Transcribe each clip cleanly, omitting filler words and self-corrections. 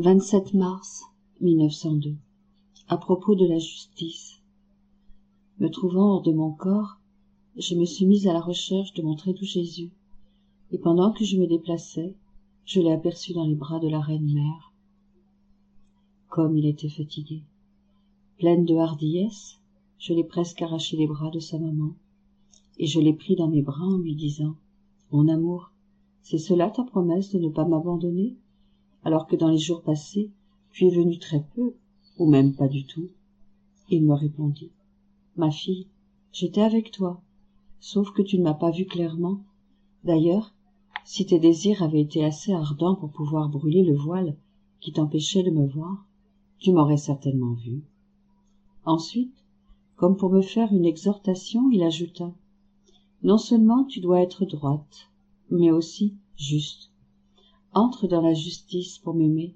27 mars 1902. À propos de la justice. Me trouvant hors de mon corps, je me suis mise à la recherche de mon très doux Jésus, et pendant que je me déplaçais, je l'ai aperçu dans les bras de la Reine-Mère. Comme il était fatigué. Pleine de hardiesse, je l'ai presque arraché les bras de sa maman, et je l'ai pris dans mes bras en lui disant « Mon amour, c'est cela ta promesse de ne pas m'abandonner, alors que dans les jours passés, tu es venu très peu, ou même pas du tout. » Il me répondit « Ma fille, j'étais avec toi, sauf que tu ne m'as pas vu clairement. D'ailleurs, si tes désirs avaient été assez ardents pour pouvoir brûler le voile qui t'empêchait de me voir, tu m'aurais certainement vu. » Ensuite, comme pour me faire une exhortation, il ajouta « Non seulement tu dois être droite, mais aussi juste. Entre dans la justice pour m'aimer,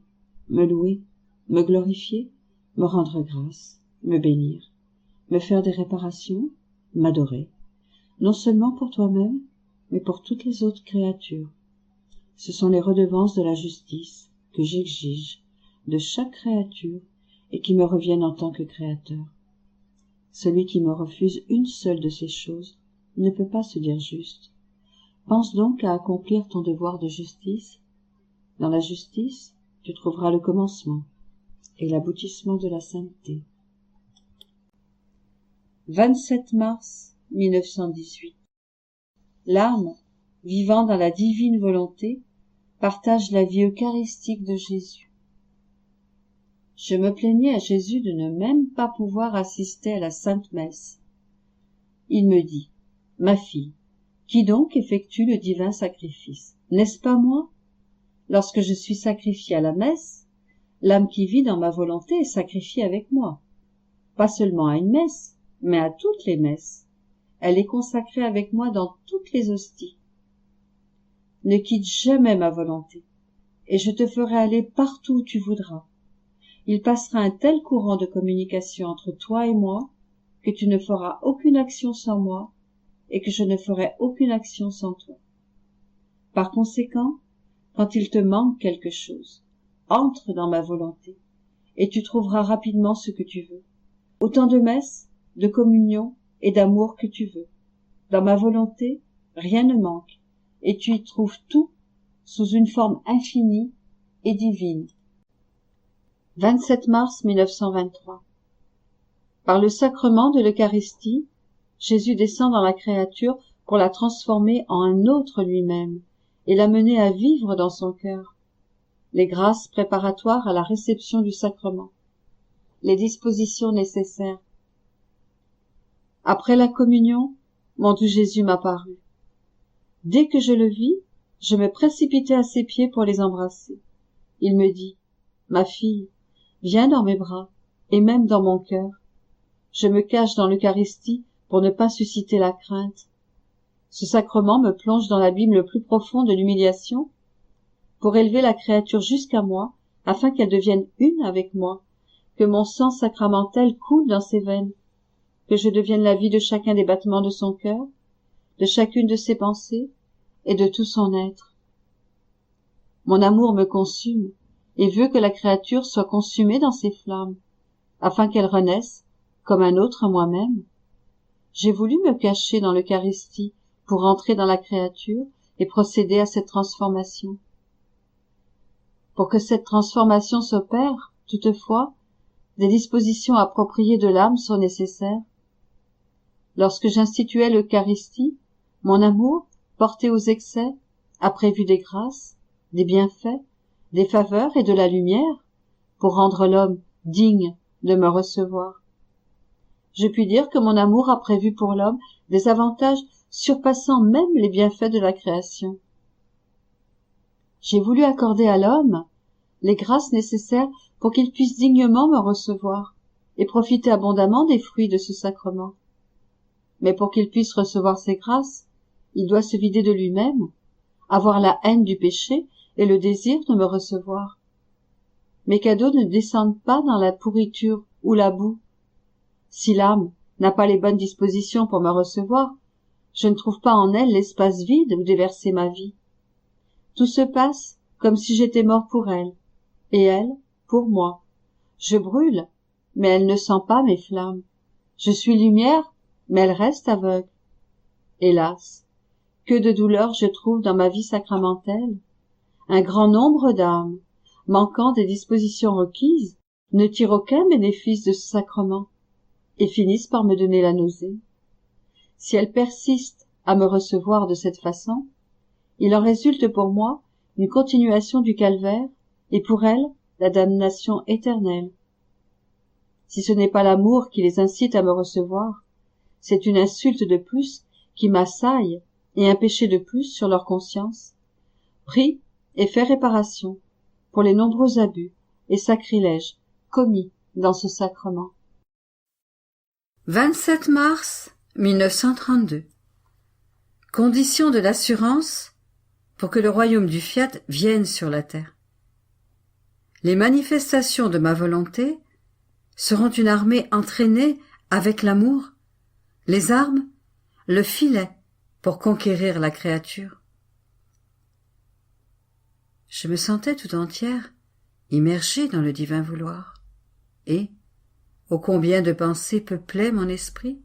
me louer, me glorifier, me rendre grâce, me bénir, me faire des réparations, m'adorer, non seulement pour toi-même, mais pour toutes les autres créatures. Ce sont les redevances de la justice que j'exige de chaque créature et qui me reviennent en tant que créateur. Celui qui me refuse une seule de ces choses ne peut pas se dire juste. Pense donc à accomplir ton devoir de justice. Dans la justice, tu trouveras le commencement et l'aboutissement de la sainteté. 27 mars 1918. L'âme, vivant dans la divine volonté, partage la vie eucharistique de Jésus. Je me plaignais à Jésus de ne même pas pouvoir assister à la Sainte Messe. Il me dit « Ma fille, qui donc effectue le divin sacrifice? N'est-ce pas moi? Lorsque je suis sacrifiée à la messe, l'âme qui vit dans ma volonté est sacrifiée avec moi. Pas seulement à une messe, mais à toutes les messes. Elle est consacrée avec moi dans toutes les hosties. Ne quitte jamais ma volonté, et je te ferai aller partout où tu voudras. Il passera un tel courant de communication entre toi et moi, que tu ne feras aucune action sans moi, et que je ne ferai aucune action sans toi. Par conséquent, quand il te manque quelque chose, entre dans ma volonté, et tu trouveras rapidement ce que tu veux. Autant de messes, de communion et d'amour que tu veux. Dans ma volonté, rien ne manque, et tu y trouves tout sous une forme infinie et divine. 27 mars 1923. Par le sacrement de l'Eucharistie, Jésus descend dans la créature pour la transformer en un autre lui-même et l'amener à vivre dans son cœur. Les grâces préparatoires à la réception du sacrement. Les dispositions nécessaires. Après la communion, mon doux Jésus m'apparut. Dès que je le vis, je me précipitai à ses pieds pour les embrasser. Il me dit « Ma fille, viens dans mes bras, et même dans mon cœur. Je me cache dans l'Eucharistie pour ne pas susciter la crainte. Ce sacrement me plonge dans l'abîme le plus profond de l'humiliation pour élever la créature jusqu'à moi, afin qu'elle devienne une avec moi, que mon sang sacramentel coule dans ses veines, que je devienne la vie de chacun des battements de son cœur, de chacune de ses pensées et de tout son être. Mon amour me consume et veut que la créature soit consumée dans ses flammes, afin qu'elle renaisse comme un autre moi-même. J'ai voulu me cacher dans l'Eucharistie pour entrer dans la créature et procéder à cette transformation. Pour que cette transformation s'opère, toutefois, des dispositions appropriées de l'âme sont nécessaires. Lorsque j'instituais l'Eucharistie, mon amour, porté aux excès, a prévu des grâces, des bienfaits, des faveurs et de la lumière pour rendre l'homme digne de me recevoir. Je puis dire que mon amour a prévu pour l'homme des avantages surpassant même les bienfaits de la création. J'ai voulu accorder à l'homme les grâces nécessaires pour qu'il puisse dignement me recevoir et profiter abondamment des fruits de ce sacrement. Mais pour qu'il puisse recevoir ces grâces, il doit se vider de lui-même, avoir la haine du péché et le désir de me recevoir. Mes cadeaux ne descendent pas dans la pourriture ou la boue. Si l'âme n'a pas les bonnes dispositions pour me recevoir, je ne trouve pas en elle l'espace vide où déverser ma vie. Tout se passe comme si j'étais mort pour elle, Et elle, pour moi. Je brûle, mais elle ne sent pas mes flammes. Je suis lumière, mais elle reste aveugle. Hélas, que de douleurs je trouve dans ma vie sacramentelle. Un grand nombre d'âmes, manquant des dispositions requises, ne tirent aucun bénéfice de ce sacrement et finissent par me donner la nausée. Si elles persistent à me recevoir de cette façon, il en résulte pour moi une continuation du calvaire et pour elles la damnation éternelle. Si ce n'est pas l'amour qui les incite à me recevoir, c'est une insulte de plus qui m'assaille et un péché de plus sur leur conscience. Prie et fais réparation pour les nombreux abus et sacrilèges commis dans ce sacrement. 27 mars 1932. Condition de l'assurance pour que le royaume du fiat vienne sur la terre. Les manifestations de ma volonté seront une armée entraînée avec l'amour, les armes, le filet pour conquérir la créature. Je me sentais tout entière, immergée dans le divin vouloir, et, ô combien de pensées peuplaient mon esprit!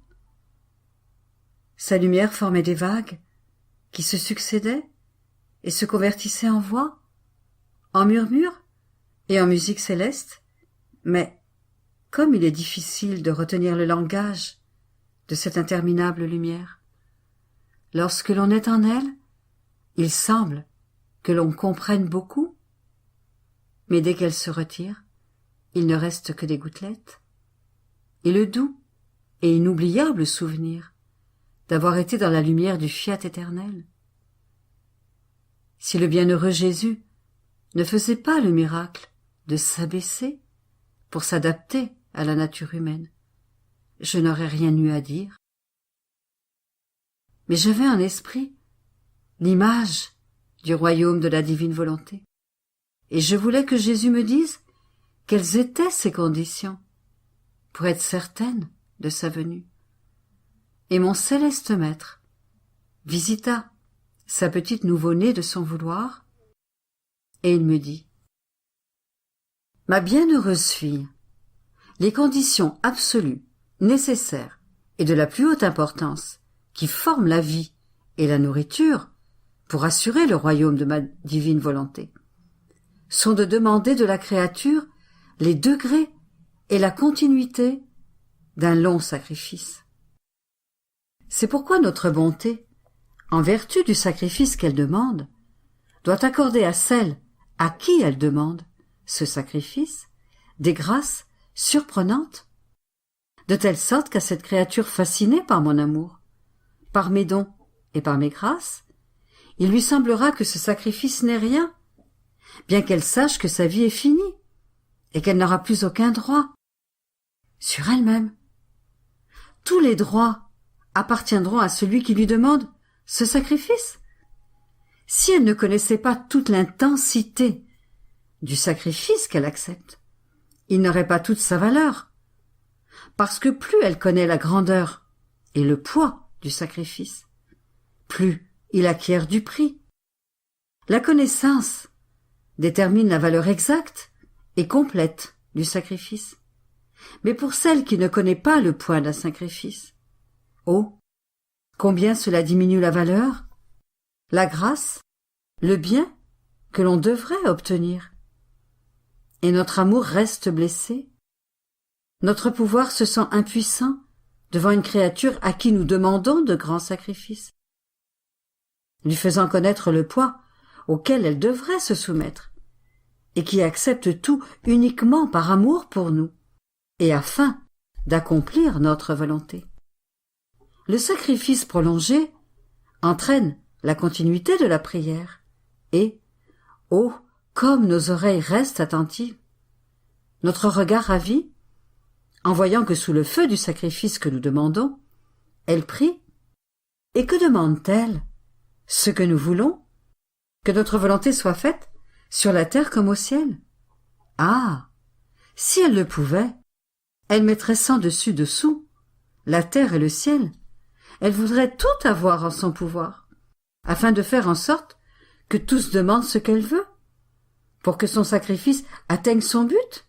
Sa lumière formait des vagues qui se succédaient et se convertissaient en voix, en murmures et en musique céleste, mais comme il est difficile de retenir le langage de cette interminable lumière. Lorsque l'on est en elle, il semble que l'on comprenne beaucoup, mais dès qu'elle se retire, il ne reste que des gouttelettes, et le doux et inoubliable souvenir d'avoir été dans la lumière du fiat éternel. Si le bienheureux Jésus ne faisait pas le miracle de s'abaisser pour s'adapter à la nature humaine, je n'aurais rien eu à dire. Mais j'avais en esprit l'image du royaume de la divine volonté, et je voulais que Jésus me dise quelles étaient ses conditions pour être certaine de sa venue. Et mon céleste maître visita sa petite nouveau-née de son vouloir, et il me dit: « Ma bienheureuse fille, les conditions absolues, nécessaires et de la plus haute importance qui forment la vie et la nourriture pour assurer le royaume de ma divine volonté sont de demander de la créature les degrés et la continuité d'un long sacrifice. C'est pourquoi notre bonté, en vertu du sacrifice qu'elle demande, doit accorder à celle à qui elle demande ce sacrifice des grâces surprenantes, de telle sorte qu'à cette créature fascinée par mon amour, par mes dons et par mes grâces, il lui semblera que ce sacrifice n'est rien, bien qu'elle sache que sa vie est finie et qu'elle n'aura plus aucun droit sur elle-même. Tous les droits appartiendront à celui qui lui demande ce sacrifice. Si elle ne connaissait pas toute l'intensité du sacrifice qu'elle accepte, il n'aurait pas toute sa valeur, parce que plus elle connaît la grandeur et le poids du sacrifice, plus il acquiert du prix. La connaissance détermine la valeur exacte et complète du sacrifice. Mais pour celle qui ne connaît pas le poids d'un sacrifice, oh, combien cela diminue la valeur, la grâce, le bien que l'on devrait obtenir. Et notre amour reste blessé. Notre pouvoir se sent impuissant devant une créature à qui nous demandons de grands sacrifices, lui faisant connaître le poids auquel elle devrait se soumettre, et qui accepte tout uniquement par amour pour nous, et afin d'accomplir notre volonté. Le sacrifice prolongé entraîne la continuité de la prière, et, oh, comme nos oreilles restent attentives, notre regard ravi, en voyant que sous le feu du sacrifice que nous demandons, elle prie. Et que demande-t-elle? Ce que nous voulons, que notre volonté soit faite sur la terre comme au ciel. Ah, si elle le pouvait, elle mettrait sans dessus dessous la terre et le ciel. Elle voudrait tout avoir en son pouvoir, afin de faire en sorte que tous demandent ce qu'elle veut. pour que son sacrifice atteigne son but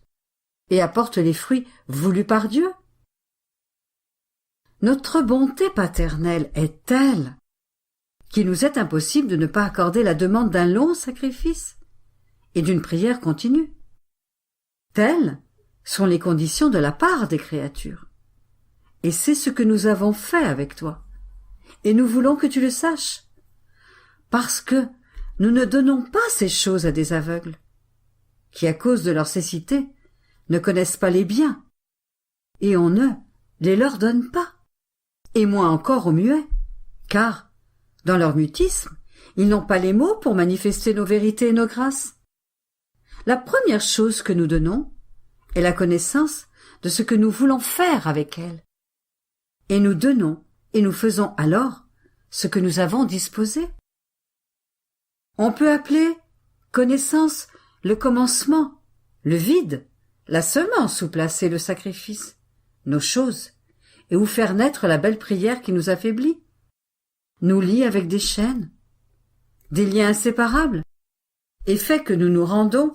et apporte les fruits voulus par Dieu. Notre bonté paternelle est telle qu'il nous est impossible de ne pas accorder la demande d'un long sacrifice et d'une prière continue. Telles sont les conditions de la part des créatures. Et c'est ce que nous avons fait avec toi. Et nous voulons que tu le saches. Parce que nous ne donnons pas ces choses à des aveugles, qui à cause de leur cécité ne connaissent pas les biens, et on ne les leur donne pas, et moins encore aux muets, car, dans leur mutisme, ils n'ont pas les mots pour manifester nos vérités et nos grâces. La première chose que nous donnons est la connaissance de ce que nous voulons faire avec elles. Et nous donnons et nous faisons alors ce que nous avons disposé. On peut appeler connaissance le commencement, le vide, la semence où placer le sacrifice, nos choses, et où faire naître la belle prière qui nous affaiblit, nous lie avec des chaînes, des liens inséparables, et fait que nous nous rendons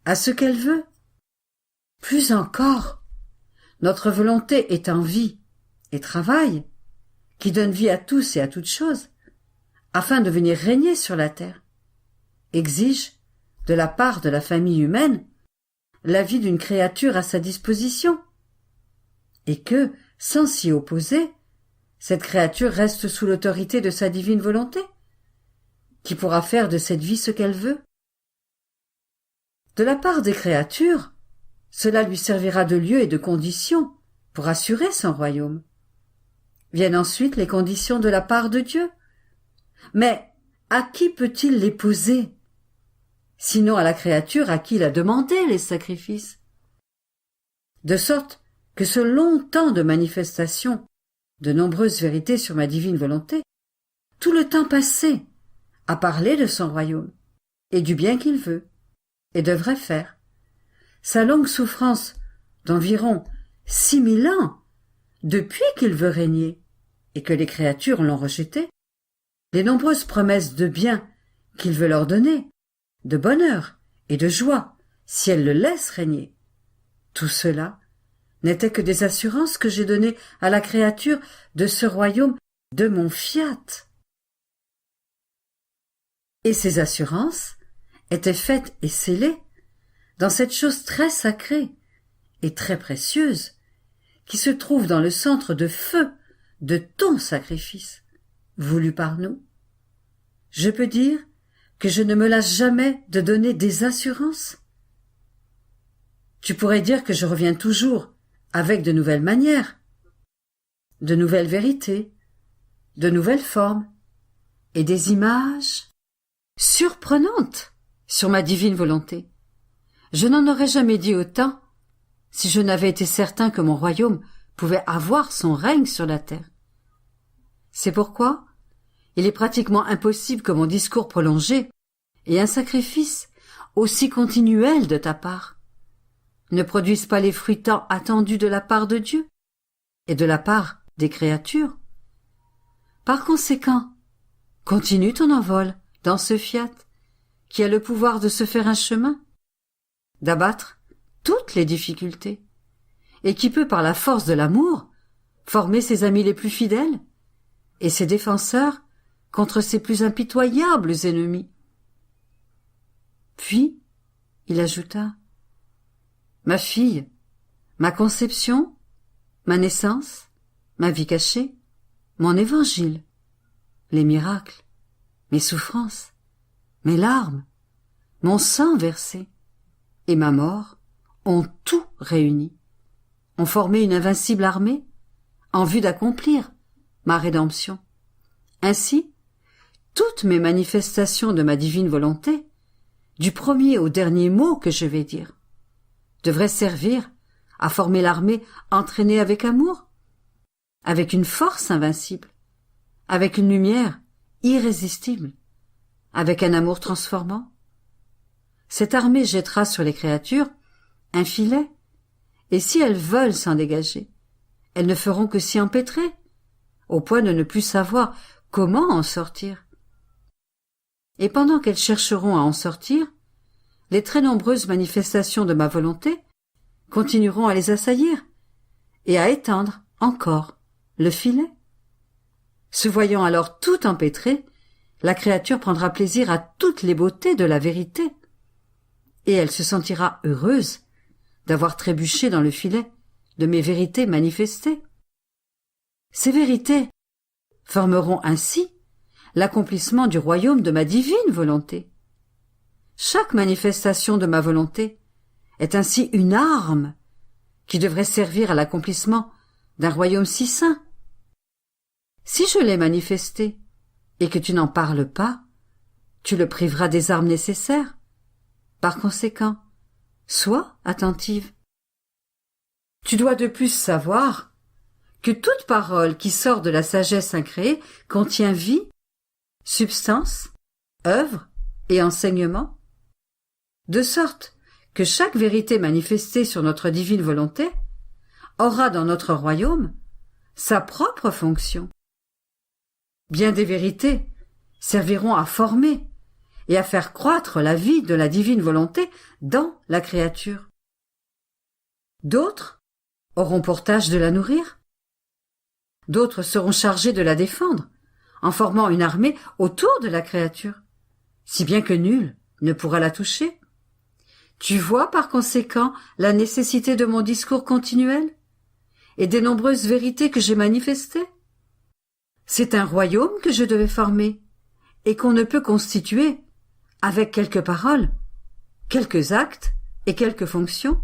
à ce qu'elle veut. Plus encore, notre volonté est en vie et travail, qui donne vie à tous et à toutes choses, afin de venir régner sur la terre, exige, de la part de la famille humaine, la vie d'une créature à sa disposition, et que, sans s'y opposer, cette créature reste sous l'autorité de sa divine volonté, qui pourra faire de cette vie ce qu'elle veut. De la part des créatures, cela lui servira de lieu et de condition pour assurer son royaume. Viennent ensuite les conditions de la part de Dieu. Mais à qui peut-il les poser, sinon à la créature à qui il a demandé les sacrifices? De sorte que ce long temps de manifestation de nombreuses vérités sur ma divine volonté, tout le temps passé à parler de son royaume et du bien qu'il veut et devrait faire, sa longue souffrance d'environ 6000 ans depuis qu'il veut régner et que les créatures l'ont rejeté, les nombreuses promesses de bien qu'il veut leur donner, de bonheur et de joie si elles le laissent régner, tout cela n'était que des assurances que j'ai données à la créature de ce royaume de mon fiat. Et ces assurances étaient faites et scellées dans cette chose très sacrée et très précieuse qui se trouve dans le centre de feu de ton sacrifice, voulu par nous. Je peux dire que je ne me lasse jamais de donner des assurances. Tu pourrais dire que je reviens toujours avec de nouvelles manières, de nouvelles vérités, de nouvelles formes et des images surprenantes sur ma divine volonté. Je n'en aurais jamais dit autant si je n'avais été certain que mon royaume pouvait avoir son règne sur la terre. C'est pourquoi il est pratiquement impossible que mon discours prolongé et un sacrifice aussi continuel de ta part ne produisent pas les fruits tant attendus de la part de Dieu et de la part des créatures. Par conséquent, continue ton envol dans ce fiat qui a le pouvoir de se faire un chemin, d'abattre toutes les difficultés, et qui peut par la force de l'amour former ses amis les plus fidèles et ses défenseurs contre ses plus impitoyables ennemis. Puis, il ajouta, « Ma fille, ma conception, ma naissance, ma vie cachée, mon évangile, les miracles, mes souffrances, mes larmes, mon sang versé et ma mort ont tout réuni, ont formé une invincible armée en vue d'accomplir ma rédemption. Ainsi, toutes mes manifestations de ma divine volonté, du premier au dernier mot que je vais dire, devraient servir à former l'armée entraînée avec amour, avec une force invincible, avec une lumière irrésistible, avec un amour transformant. Cette armée jettera sur les créatures un filet, et si elles veulent s'en dégager, elles ne feront que s'y empêtrer, au point de ne plus savoir comment en sortir. Et pendant qu'elles chercheront à en sortir, les très nombreuses manifestations de ma volonté continueront à les assaillir et à étendre encore le filet. Se voyant alors tout empêtrée, la créature prendra plaisir à toutes les beautés de la vérité, et elle se sentira heureuse d'avoir trébuché dans le filet de mes vérités manifestées. Ces vérités formeront ainsi l'accomplissement du royaume de ma divine volonté. Chaque manifestation de ma volonté est ainsi une arme qui devrait servir à l'accomplissement d'un royaume si saint. Si je l'ai manifesté et que tu n'en parles pas, tu le priveras des armes nécessaires. Par conséquent, sois attentive. Tu dois de plus savoir que toute parole qui sort de la sagesse incréée contient vie, substance, œuvre et enseignement, de sorte que chaque vérité manifestée sur notre divine volonté aura dans notre royaume sa propre fonction. Bien des vérités serviront à former et à faire croître la vie de la divine volonté dans la créature. D'autres auront pour tâche de la nourrir. D'autres seront chargés de la défendre, en formant une armée autour de la créature, si bien que nul ne pourra la toucher. Tu vois par conséquent la nécessité de mon discours continuel et des nombreuses vérités que j'ai manifestées. C'est un royaume que je devais former et qu'on ne peut constituer avec quelques paroles, quelques actes et quelques fonctions.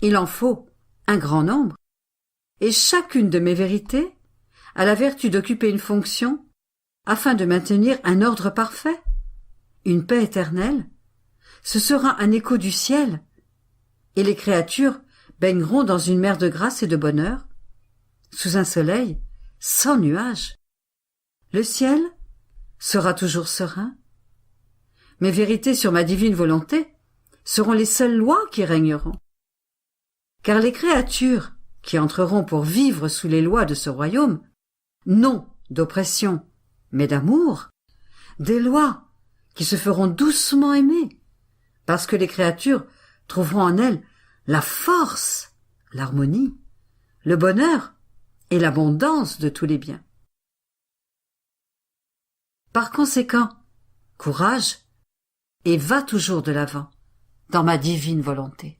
Il en faut un grand nombre, et chacune de mes vérités a la vertu d'occuper une fonction afin de maintenir un ordre parfait, une paix éternelle. Ce sera un écho du ciel, et les créatures baigneront dans une mer de grâce et de bonheur, sous un soleil sans nuages. Le ciel sera toujours serein. Mes vérités sur ma divine volonté seront les seules lois qui régneront. Car les créatures qui entreront pour vivre sous les lois de ce royaume, non d'oppression, mais d'amour, des lois qui se feront doucement aimer, parce que les créatures trouveront en elles la force, l'harmonie, le bonheur et l'abondance de tous les biens. Par conséquent, courage, et va toujours de l'avant dans ma divine volonté.